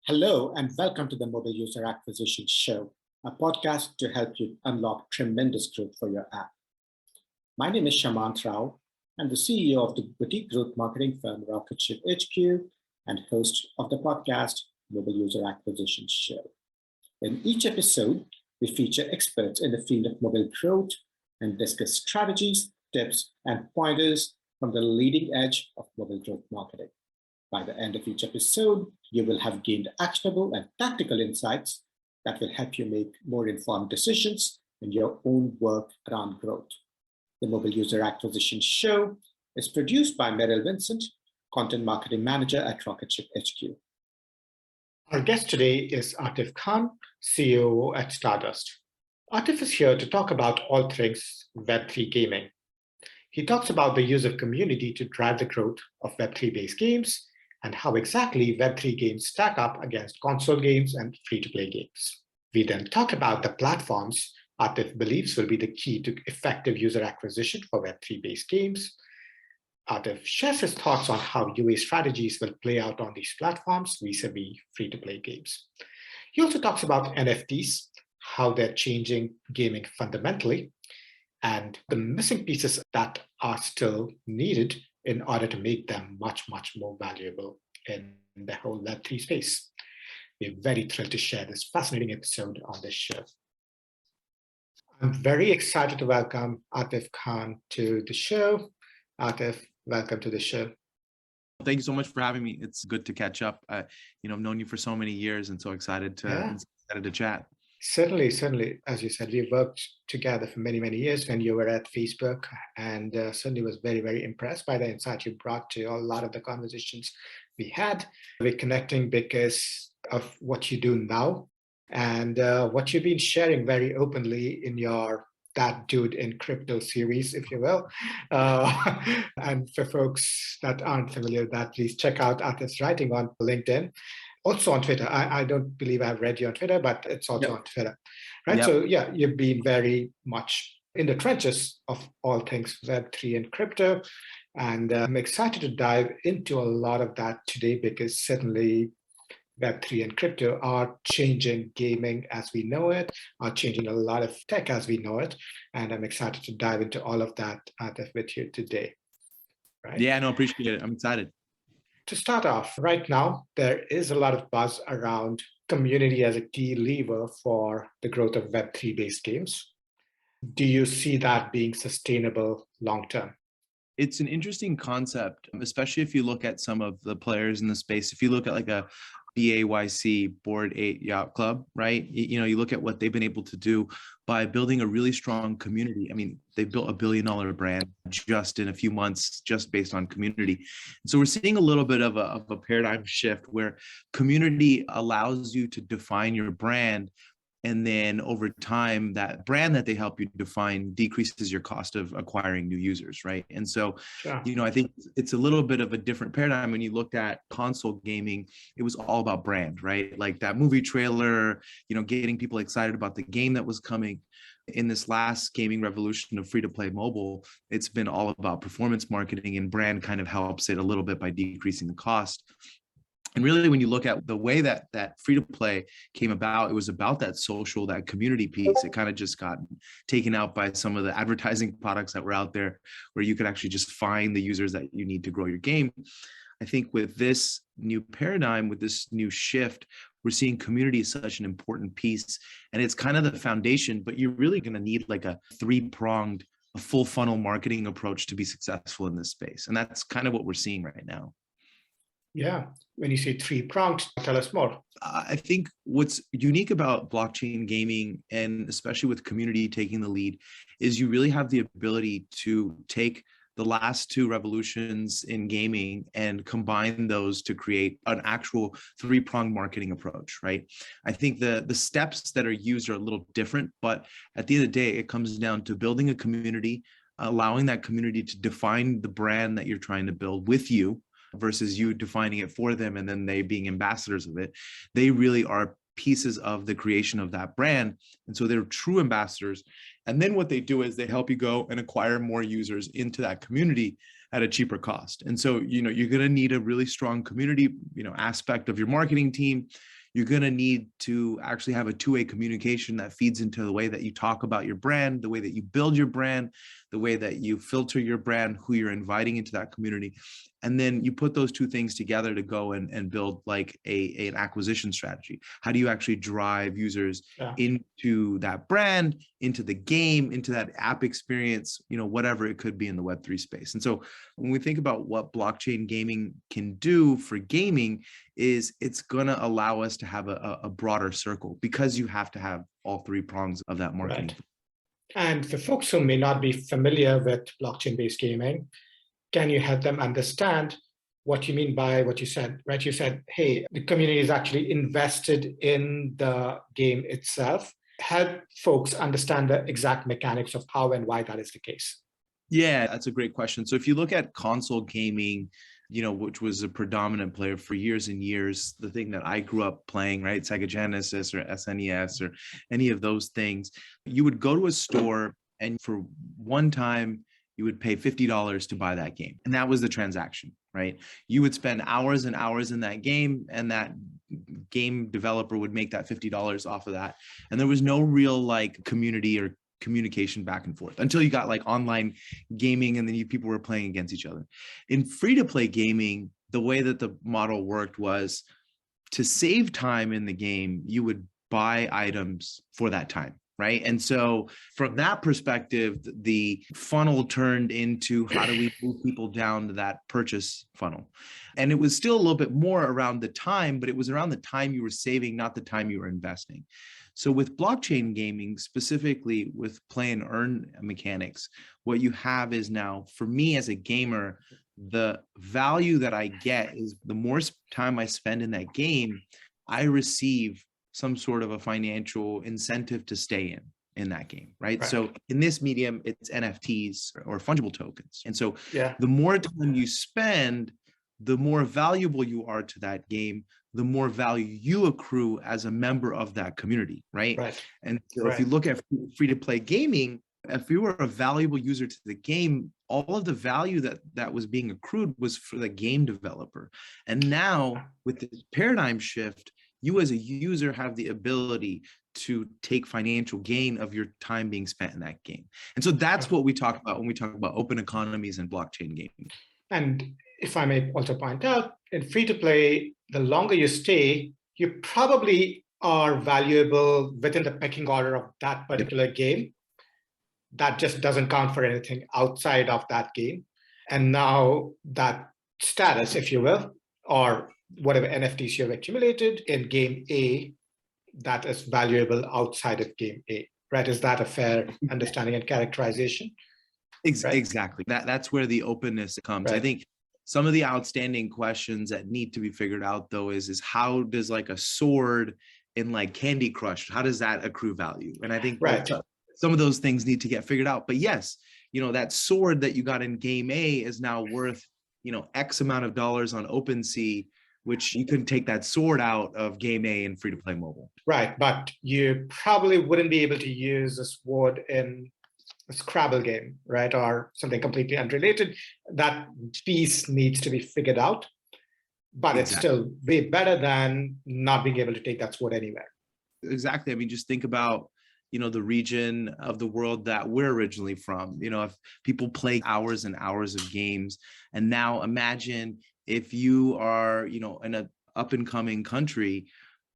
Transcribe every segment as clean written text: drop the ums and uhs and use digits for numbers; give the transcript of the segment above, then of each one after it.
Hello, and welcome to the Mobile User Acquisition Show, a podcast to help you unlock tremendous growth for your app. My name is Shamanth Rao. I'm the CEO of the boutique growth marketing firm Rocket Ship HQ and host of the podcast Mobile User Acquisition Show. In each episode, we feature experts in the field of mobile growth and discuss strategies, tips, and pointers from the leading edge of mobile growth marketing. By the end of each episode, you will have gained actionable and tactical insights that will help you make more informed decisions in your own work around growth. The Mobile User Acquisition Show is produced by Meryl Vincent, Content Marketing Manager at Rocket Ship HQ. Our guest today is Atif Khan, COO at Stardust. Atif is here to talk about all things Web3 gaming. He talks about the use of community to drive the growth of Web3-based games and how exactly Web3 games stack up against console games and free-to-play games. We then talk about the platforms Atif believes will be the key to effective user acquisition for Web3-based games. Atif shares his thoughts on how UA strategies will play out on these platforms vis-a-vis free-to-play games. He also talks about NFTs, how they're changing gaming fundamentally, and the missing pieces that are still needed in order to make them much, much more valuable in the whole Web3 space. We're very thrilled to share this fascinating episode on this show. I'm very excited to welcome Atif Khan to the show. Atif, welcome to the show. Thank you so much for having me. It's good to catch up. I've known you for so many years and so excited to chat. Certainly. As you said, we've worked together for many, many years when you were at Facebook, and certainly was very, very impressed by the insight you brought to a lot of the conversations we had. We're connecting because of what you do now and what you've been sharing very openly in your That Dude in Crypto series, if you will. And for folks that aren't familiar with that, please check out Atif's writing on LinkedIn. Also on Twitter. I don't believe I've read you on Twitter, but it's also on Twitter, right? Yep. So yeah, you've been very much in the trenches of all things Web3 and crypto. And I'm excited to dive into a lot of that today because certainly Web3 and crypto are changing gaming as we know it, are changing a lot of tech as we know it. And I'm excited to dive into all of that with you today. Right? Yeah, no, appreciate it. I'm excited. To start off, right now, there is a lot of buzz around community as a key lever for the growth of Web3-based games. Do you see that being sustainable long-term? It's an interesting concept, especially if you look at some of the players in the space. If you look at like a BAYC, Bored Ape Yacht Club, right? You look at what they've been able to do by building a really strong community. I mean, they've built $1 billion brand just in a few months, just based on community. And so we're seeing a little bit of a paradigm shift where community allows you to define your brand. And then over time, that brand that they help you define decreases your cost of acquiring new users, right? And so, sure. I think it's a little bit of a different paradigm. When you looked at console gaming, it was all about brand, right? Like that movie trailer, getting people excited about the game that was coming. In this last gaming revolution of free-to-play mobile, it's been all about performance marketing, and brand kind of helps it a little bit by decreasing the cost. And really, when you look at the way that free-to-play came about, it was about that social, that community piece. It kind of just got taken out by some of the advertising products that were out there, where you could actually just find the users that you need to grow your game. I think with this new paradigm, with this new shift, we're seeing community as such an important piece. And it's kind of the foundation, but you're really going to need like a three-pronged, a full funnel marketing approach to be successful in this space. And that's kind of what we're seeing right now. Yeah. When you say three-pronged, tell us more. I think what's unique about blockchain gaming, and especially with community taking the lead, is you really have the ability to take the last two revolutions in gaming and combine those to create an actual three-pronged marketing approach, right? I think the steps that are used are a little different, but at the end of the day, it comes down to building a community, allowing that community to define the brand that you're trying to build with you, versus you defining it for them and then they being ambassadors of it. They really are pieces of the creation of that brand. And so they're true ambassadors. And then what they do is they help you go and acquire more users into that community at a cheaper cost. And so, you're going to need a really strong community, aspect of your marketing team. you're going to need to actually have a two-way communication that feeds into the way that you talk about your brand, the way that you build your brand, the way that you filter your brand, who you're inviting into that community. And then you put those two things together to go and build like an acquisition strategy. How do you actually drive users into that brand, into the game, into that app experience, whatever it could be in the Web3 space. And so when we think about what blockchain gaming can do for gaming, is it's going to allow us to have a broader circle, because you have to have all three prongs of that marketing. Right. And for folks who may not be familiar with blockchain-based gaming, can you help them understand what you mean by what you said, right? You said, hey, the community is actually invested in the game itself. Help folks understand the exact mechanics of how and why that is the case. Yeah, that's a great question. So if you look at console gaming, which was a predominant player for years and years, the thing that I grew up playing, right? Sega Genesis or SNES or any of those things, you would go to a store and for one time, you would pay $50 to buy that game. And that was the transaction, right? You would spend hours and hours in that game, and that game developer would make that $50 off of that. And there was no real like community or communication back and forth until you got like online gaming, and then people were playing against each other. In free-to-play gaming, the way that the model worked was to save time in the game, you would buy items for that time. Right. And so from that perspective, the funnel turned into how do we move people down to that purchase funnel? And it was still a little bit more around the time, but it was around the time you were saving, not the time you were investing. So with blockchain gaming, specifically with play and earn mechanics, what you have is now, for me as a gamer, the value that I get is the more time I spend in that game, I receive some sort of a financial incentive to stay in that game, right? So in this medium, it's NFTs or fungible tokens. And so the more time you spend, the more valuable you are to that game, the more value you accrue as a member of that community, right? And so if you look at free-to-play gaming, if you were a valuable user to the game, all of the value that was being accrued was for the game developer. And now with this paradigm shift, you as a user have the ability to take financial gain of your time being spent in that game. And so that's what we talk about when we talk about open economies and blockchain gaming. And if I may also point out, in free-to-play, the longer you stay, you probably are valuable within the pecking order of that particular game. That just doesn't count for anything outside of that game. And now that status, if you will, or whatever NFTs you've accumulated in game A, that is valuable outside of game A, right? Is that a fair understanding and characterization? Exactly. That's where the openness comes. I think some of the outstanding questions that need to be figured out, though, is how does like a sword in like Candy Crush, how does that accrue value? And I think some of those things need to get figured out. But yes, that sword that you got in game A is now worth, X amount of dollars on OpenSea, which you couldn't take that sword out of game A in free-to-play mobile. Right, but you probably wouldn't be able to use a sword in a Scrabble game, right? Or something completely unrelated. That piece needs to be figured out, but it's still way better than not being able to take that sword anywhere. Exactly. I mean, just think about, the region of the world that we're originally from. If people play hours and hours of games, and now imagine if you are, in an up and coming country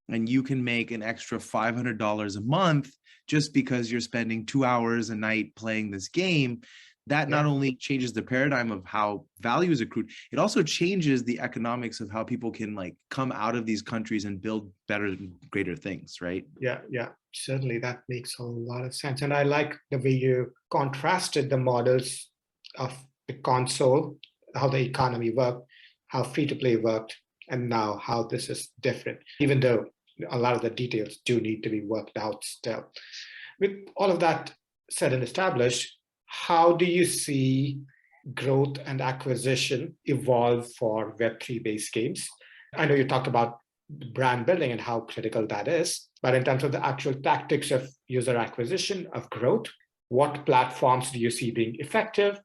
and you can make an extra $500 a month just because you're spending 2 hours a night playing this game, that not only changes the paradigm of how value is accrued, it also changes the economics of how people can like come out of these countries and build better and greater things, right? Yeah, certainly that makes a lot of sense. And I like the way you contrasted the models of the console, how the economy worked, how free-to-play worked, and now how this is different, even though a lot of the details do need to be worked out still. With all of that said and established, how do you see growth and acquisition evolve for Web3 based games? I know you talked about brand building and how critical that is, but in terms of the actual tactics of user acquisition, of growth, what platforms do you see being effective?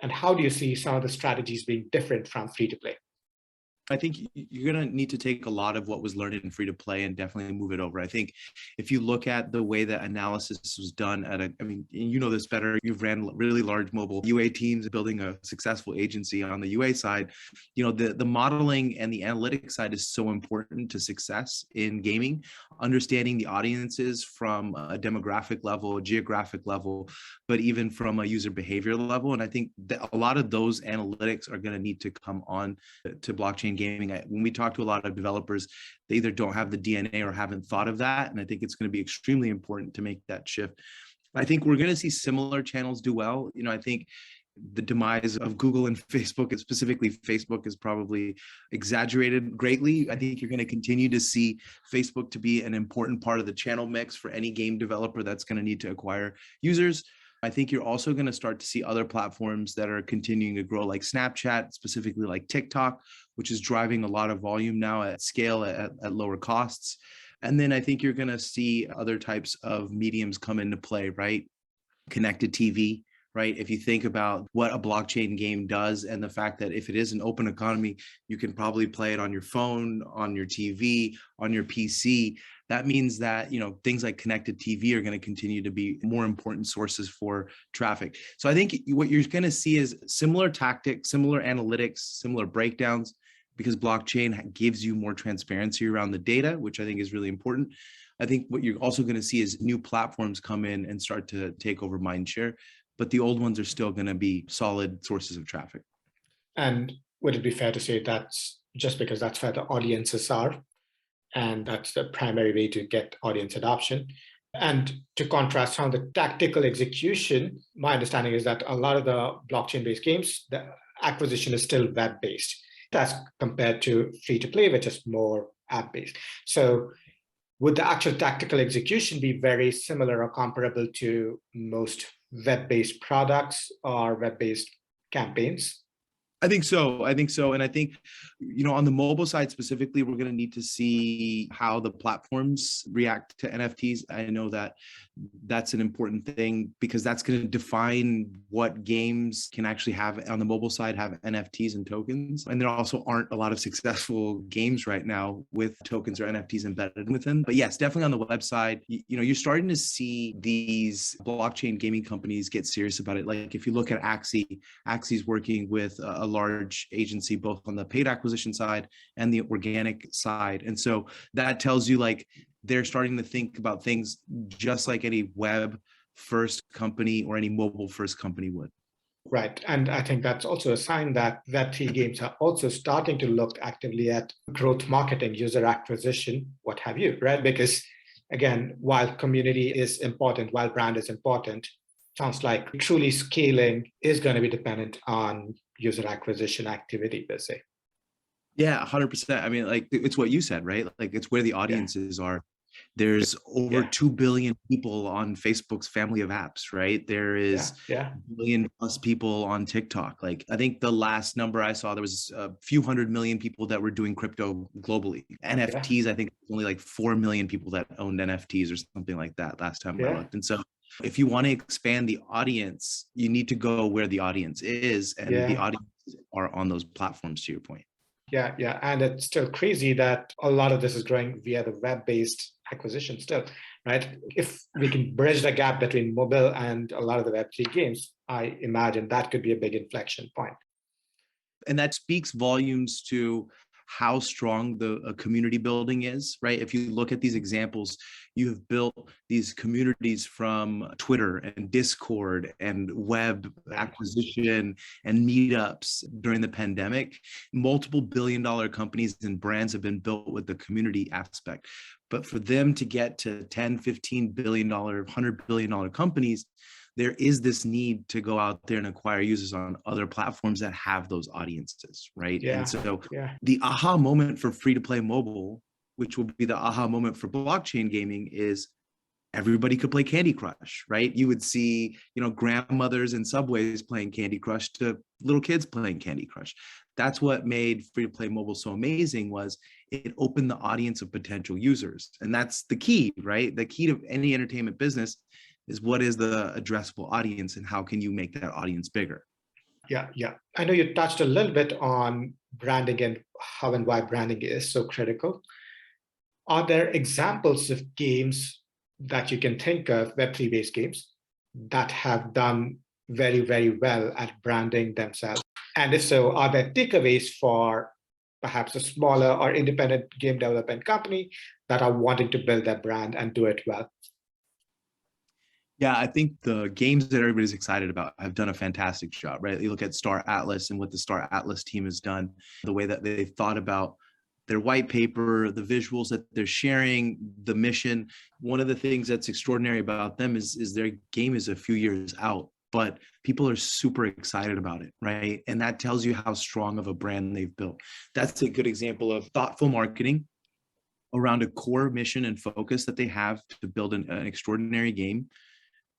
And how do you see some of the strategies being different from free-to-play? I think you're going to need to take a lot of what was learned in free to play and definitely move it over. I think if you look at the way that analysis was done I mean, you know this better. You've ran really large mobile UA teams, building a successful agency on the UA side. You know, the modeling and the analytics side is so important to success in gaming. Understanding the audiences from a demographic level, a geographic level, but even from a user behavior level. And I think that a lot of those analytics are going to need to come on to blockchain gaming. When we talk to a lot of developers, they either don't have the DNA or haven't thought of that. And I think it's going to be extremely important to make that shift. I think we're going to see similar channels do well. You know, I think the demise of Google and Facebook, and specifically Facebook, is probably exaggerated greatly. I think you're going to continue to see Facebook to be an important part of the channel mix for any game developer that's going to need to acquire users. I think you're also going to start to see other platforms that are continuing to grow, like Snapchat, specifically like TikTok, which is driving a lot of volume now at scale at lower costs. And then I think you're going to see other types of mediums come into play, right? Connected TV, right? If you think about what a blockchain game does and the fact that if it is an open economy, you can probably play it on your phone, on your TV, on your PC. That means that, you know, things like connected TV are going to continue to be more important sources for traffic. So I think what you're going to see is similar tactics, similar analytics, similar breakdowns, because blockchain gives you more transparency around the data, which I think is really important. I think what you're also going to see is new platforms come in and start to take over mindshare, but the old ones are still going to be solid sources of traffic. And would it be fair to say that's just because that's where the audiences are, and that's the primary way to get audience adoption? And to contrast some of the tactical execution, my understanding is that a lot of the blockchain-based games, the acquisition is still web-based, as compared to free-to-play, which is more app-based. So would the actual tactical execution be very similar or comparable to most web-based products or web-based campaigns? I think so. And I think, you know, on the mobile side specifically, we're going to need to see how the platforms react to NFTs. I know that that's an important thing because that's going to define what games can actually have on the mobile side, have NFTs and tokens. And there also aren't a lot of successful games right now with tokens or NFTs embedded within. But yes, definitely on the website, you know, you're starting to see these blockchain gaming companies get serious about it. Like if you look at Axie's working with a large agency, both on the paid acquisition side and the organic side. And so that tells you like they're starting to think about things just like any web first company or any mobile first company would. Right. And I think that's also a sign that Web3 games are also starting to look actively at growth marketing, user acquisition, what have you, right? Because again, while community is important, while brand is important, sounds like truly scaling is going to be dependent on user acquisition activity per se. Yeah, 100%. I mean, like it's what you said, right? Like it's where the audiences are. There's over 2 billion people on Facebook's family of apps, right? There is a billion plus people on TikTok. Like I think the last number I saw, there was a few 100 million people that were doing crypto globally. NFTs, I think only like 4 million people that owned NFTs or something like that last time I looked. And so if you want to expand the audience, you need to go where the audience is, and the audiences are on those platforms, to your point. Yeah. And it's still crazy that a lot of this is growing via the web-based acquisition still, right? If we can bridge the gap between mobile and a lot of the Web3 games, I imagine that could be a big inflection point. And that speaks volumes to how strong the community building is, right? If you look at these examples, you have built these communities from Twitter and Discord and web acquisition and meetups during the pandemic. Multiple billion-dollar companies and brands have been built with the community aspect. But for them to get to 10, $15 billion, $100 billion companies, there is this need to go out there and acquire users on other platforms that have those audiences, right? And so the aha moment for free-to-play mobile, which will be the aha moment for blockchain gaming, is everybody could play Candy Crush, right? You would see, you know, grandmothers in subways playing Candy Crush to little kids playing Candy Crush. That's what made free-to-play mobile so amazing, was it opened the audience of potential users. And that's the key, right? The key to any entertainment business is what is the addressable audience and how can you make that audience bigger? Yeah. I know you touched a little bit on branding and how and why branding is so critical. Are there examples of games that you can think of, Web3 based games, that have done very, very well at branding themselves? And if so, are there takeaways for perhaps a smaller or independent game development company that are wanting to build their brand and do it well? Yeah, I think the games that everybody's excited about have done a fantastic job, right? You look at Star Atlas and what the Star Atlas team has done, the way that they thought about their white paper, the visuals that they're sharing, the mission. One of the things that's extraordinary about them is their game is a few years out, but people are super excited about it, right? And that tells you how strong of a brand they've built. That's a good example of thoughtful marketing around a core mission and focus that they have to build an extraordinary game,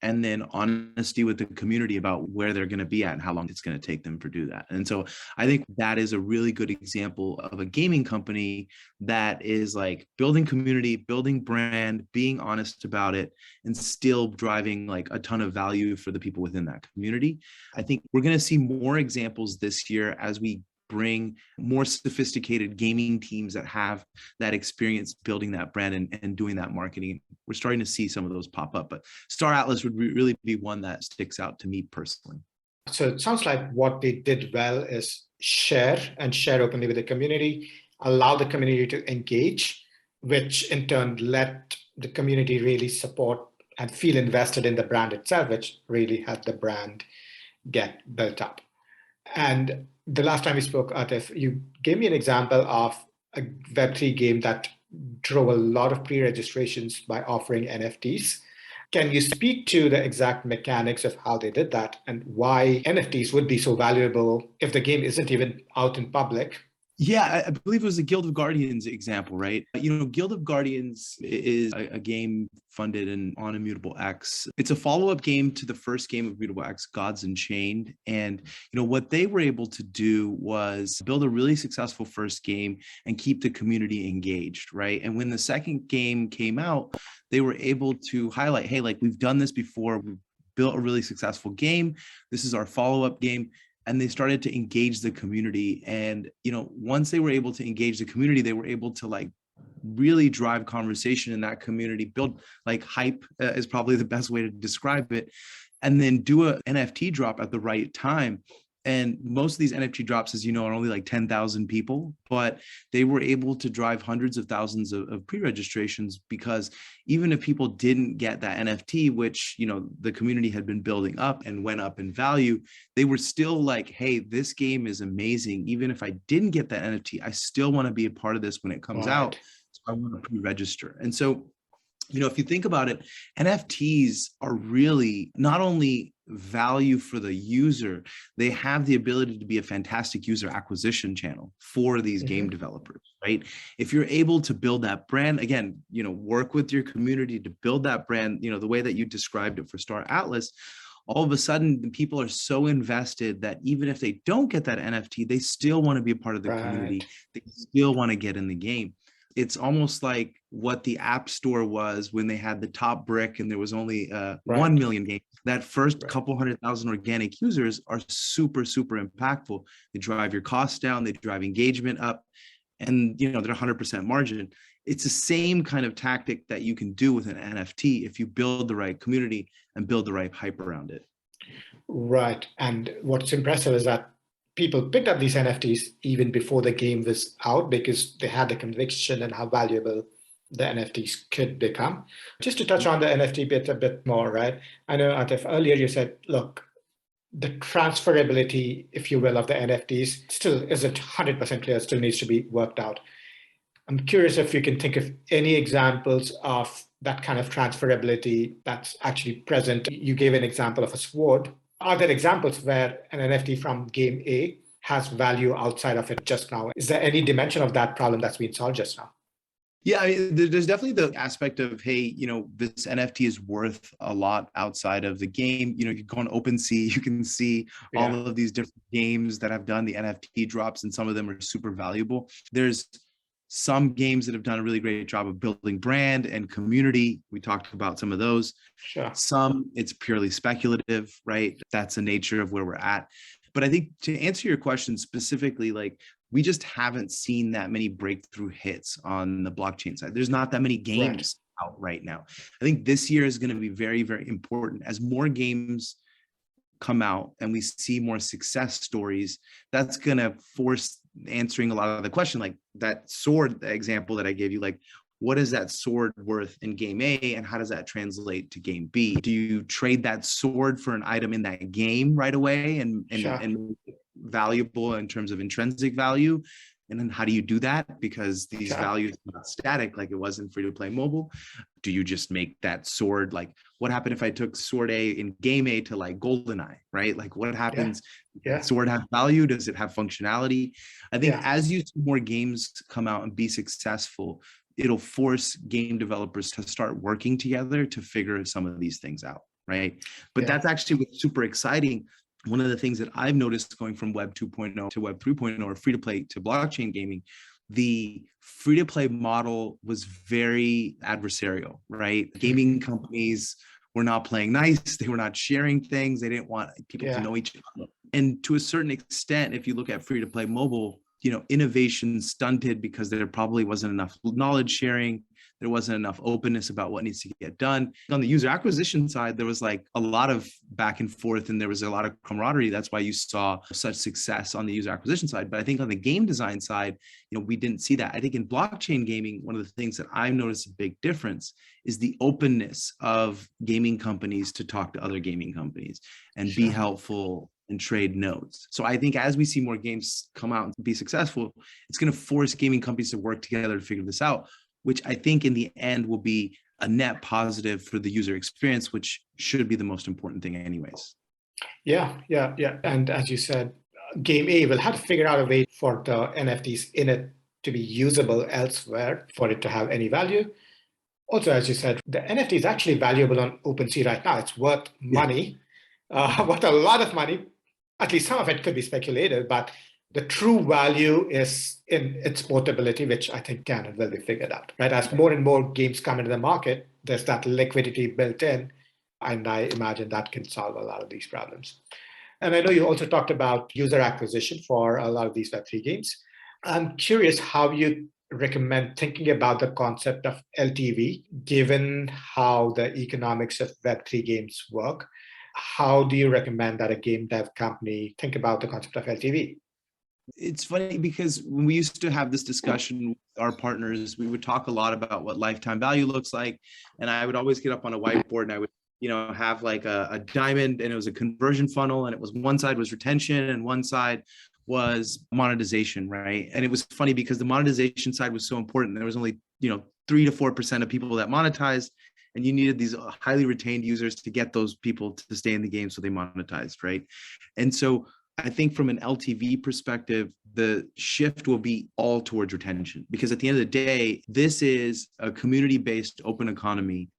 and then honesty with the community about where they're going to be at and how long it's going to take them to do that. And so I think that is a really good example of a gaming company that is like building community, building brand, being honest about it, and still driving like a ton of value for the people within that community. I think we're going to see more examples this year as we bring more sophisticated gaming teams that have that experience building that brand and doing that marketing. We're starting to see some of those pop up, but Star Atlas would really be one that sticks out to me personally. So it sounds like what they did well is share openly with the community, allow the community to engage, which in turn let the community really support and feel invested in the brand itself, which really helped the brand get built up. And the last time we spoke, Atif, you gave me an example of a Web3 game that drove a lot of pre-registrations by offering NFTs. Can you speak to the exact mechanics of how they did that and why NFTs would be so valuable if the game isn't even out in public? Yeah, I believe it was the Guild of Guardians example, right? Guild of Guardians is a game funded on Immutable X. It's a follow-up game to the first game of Immutable X, Gods Unchained. And, what they were able to do was build a really successful first game and keep the community engaged, right? And when the second game came out, they were able to highlight, hey, like we've done this before. We've built a really successful game. This is our follow-up game. And they started to engage the community. And, once they were able to engage the community, they were able to like really drive conversation in that community, build like hype is probably the best way to describe it. And then do a NFT drop at the right time. And most of these NFT drops, as you know, are only like 10,000 people, but they were able to drive hundreds of thousands of pre-registrations because even if people didn't get that NFT, which, the community had been building up and went up in value, they were still like, hey, this game is amazing. Even if I didn't get that NFT, I still want to be a part of this when it comes out. So I want to pre-register. And so, if you think about it, NFTs are really not only value for the user, they have the ability to be a fantastic user acquisition channel for these game developers, right? If you're able to build that brand, again, work with your community to build that brand, the way that you described it for Star Atlas, all of a sudden people are so invested that even if they don't get that NFT, they still want to be a part of the community. They still want to get in the game. It's almost like what the App Store was when they had the top brick and there was only 1 million games. That first couple 100,000 organic users are super, super impactful. They drive your costs down, they drive engagement up, and they're 100% margin. It's the same kind of tactic that you can do with an NFT if you build the right community and build the right hype around it. Right. And what's impressive is that people picked up these NFTs even before the game was out because they had the conviction and how valuable the NFTs could become. Just to touch on the NFT bit a bit more, right? I know, Atif, earlier you said, look, the transferability, if you will, of the NFTs still isn't 100% clear, still needs to be worked out. I'm curious if you can think of any examples of that kind of transferability that's actually present. You gave an example of a sword. Are there examples where an NFT from game A has value outside of it just now? Is there any dimension of that problem that's been solved just now? Yeah, there's definitely the aspect of, hey, this NFT is worth a lot outside of the game. You go on OpenSea, you can see all of these different games that have done the NFT drops, and some of them are super valuable. There's some games that have done a really great job of building brand and community. We talked about some of those. Sure. Some, it's purely speculative, right? That's the nature of where we're at. But I think to answer your question specifically, like we just haven't seen that many breakthrough hits on the blockchain side. There's not that many games out right now. I think this year is going to be very, very important as more games come out and we see more success stories. That's going to force answering a lot of the question, like that sword example that I gave you, like what is that sword worth in game A and how does that translate to game B? Do you trade that sword for an item in that game right away and valuable in terms of intrinsic value? And then how do you do that? Because these values are not static like it was in free-to-play mobile. Do you just make that sword, like what happened if I took sword A in game A to like GoldenEye, right? Like what happens? Does sword have value? Does it have functionality? I think as you see more games come out and be successful, it'll force game developers to start working together to figure some of these things out, right? But that's actually what's super exciting. One of the things that I've noticed going from Web 2.0 to Web 3.0 or free-to-play to blockchain gaming, the free-to-play model was very adversarial, right? Gaming companies were not playing nice. They were not sharing things. They didn't want people to know each other. And to a certain extent, if you look at free-to-play mobile, you know, innovation stunted because there probably wasn't enough knowledge sharing. There wasn't enough openness about what needs to get done. On the user acquisition side, there was like a lot of back and forth and there was a lot of camaraderie. That's why you saw such success on the user acquisition side. But I think on the game design side, you know, we didn't see that. I think in blockchain gaming, one of the things that I've noticed a big difference is the openness of gaming companies to talk to other gaming companies and be helpful and trade nodes. So I think as we see more games come out and be successful, it's going to force gaming companies to work together to figure this out, which I think in the end will be a net positive for the user experience, which should be the most important thing anyways. Yeah. And as you said, game A will have to figure out a way for the NFTs in it to be usable elsewhere for it to have any value. Also, as you said, the NFT is actually valuable on OpenSea right now. It's worth money, worth a lot of money. At least some of it could be speculated, but the true value is in its portability, which I think can and will be figured out, right? As more and more games come into the market, there's that liquidity built in, and I imagine that can solve a lot of these problems. And I know you also talked about user acquisition for a lot of these Web3 games. I'm curious how you recommend thinking about the concept of LTV, given how the economics of Web3 games work. How do you recommend that a game dev company think about the concept of LTV? It's funny because when we used to have this discussion with our partners, we would talk a lot about what lifetime value looks like. And I would always get up on a whiteboard and I would, you know, have like a diamond and it was a conversion funnel and it was one side was retention and one side was monetization, right? And it was funny because the monetization side was so important. There was only, you know, 3 to 4% of people that monetized. And you needed these highly retained users to get those people to stay in the game so they monetized, right? And so I think from an LTV perspective, the shift will be all towards retention because at the end of the day, this is a community-based open economy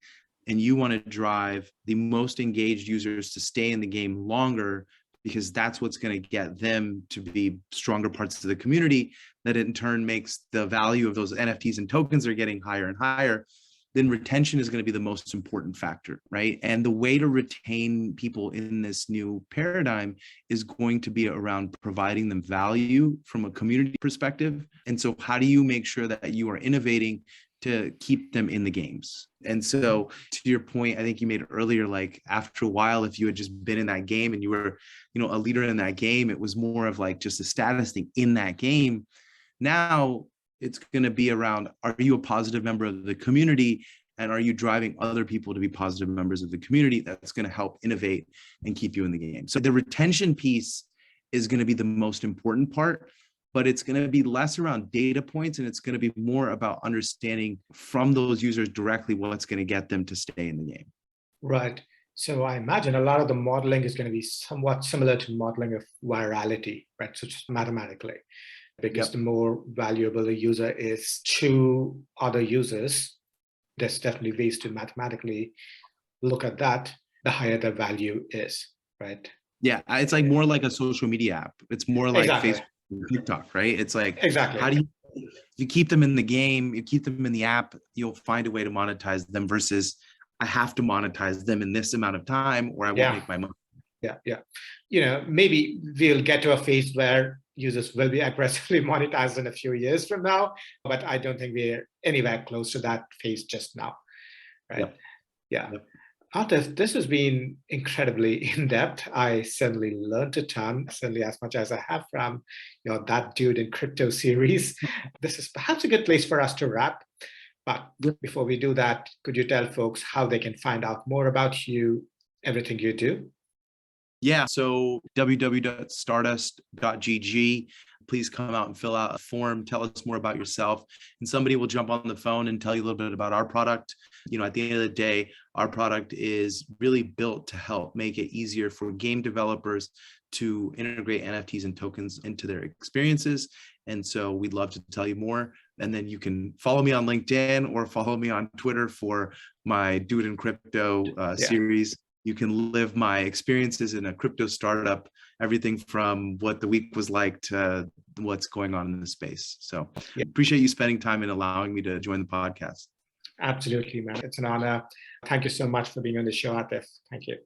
and you want to drive the most engaged users to stay in the game longer because that's what's going to get them to be stronger parts of the community that in turn makes the value of those NFTs and tokens are getting higher and higher. Then retention is going to be the most important factor, right? And the way to retain people in this new paradigm is going to be around providing them value from a community perspective. And so how do you make sure that you are innovating to keep them in the games? And so to your point, I think you made earlier, like after a while, if you had just been in that game and you were, you know, a leader in that game, it was more of like just a status thing in that game. Now, it's going to be around, are you a positive member of the community? And are you driving other people to be positive members of the community? That's going to help innovate and keep you in the game. So the retention piece is going to be the most important part, but it's going to be less around data points and it's going to be more about understanding from those users directly what's going to get them to stay in the game. Right. So I imagine a lot of the modeling is going to be somewhat similar to modeling of virality, right? So just mathematically. Because the more valuable a user is to other users, there's definitely ways to mathematically look at that, the higher the value is, right? Yeah, it's like more like a social media app. It's more like Facebook and TikTok, right? It's like, how do you keep them in the game, you keep them in the app, you'll find a way to monetize them versus I have to monetize them in this amount of time or I won't make my money. Yeah. Maybe we'll get to a phase where users will be aggressively monetized in a few years from now, but I don't think we're anywhere close to that phase just now. Right? Yep. Yeah. Yep. Atif, this has been incredibly in-depth. I certainly learned a ton, certainly as much as I have from that Dude in Crypto series. This is perhaps a good place for us to wrap. But before we do that, could you tell folks how they can find out more about you, everything you do? Yeah, so www.stardust.gg. Please come out and fill out a form. Tell us more about yourself, and somebody will jump on the phone and tell you a little bit about our product. At the end of the day, our product is really built to help make it easier for game developers to integrate NFTs and tokens into their experiences. And so we'd love to tell you more. And then you can follow me on LinkedIn or follow me on Twitter for my Dude in Crypto series. You can live my experiences in a crypto startup, everything from what the week was like to what's going on in the space. So appreciate you spending time and allowing me to join the podcast. Absolutely, man. It's an honor. Thank you so much for being on the show, Atif. Thank you.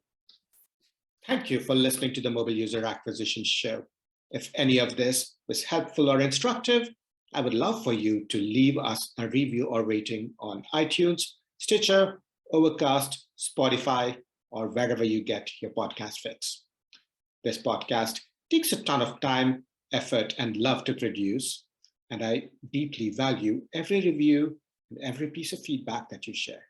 Thank you for listening to the Mobile User Acquisition Show. If any of this was helpful or instructive, I would love for you to leave us a review or rating on iTunes, Stitcher, Overcast, Spotify, or wherever you get your podcast fix. This podcast takes a ton of time, effort, and love to produce, and I deeply value every review and every piece of feedback that you share.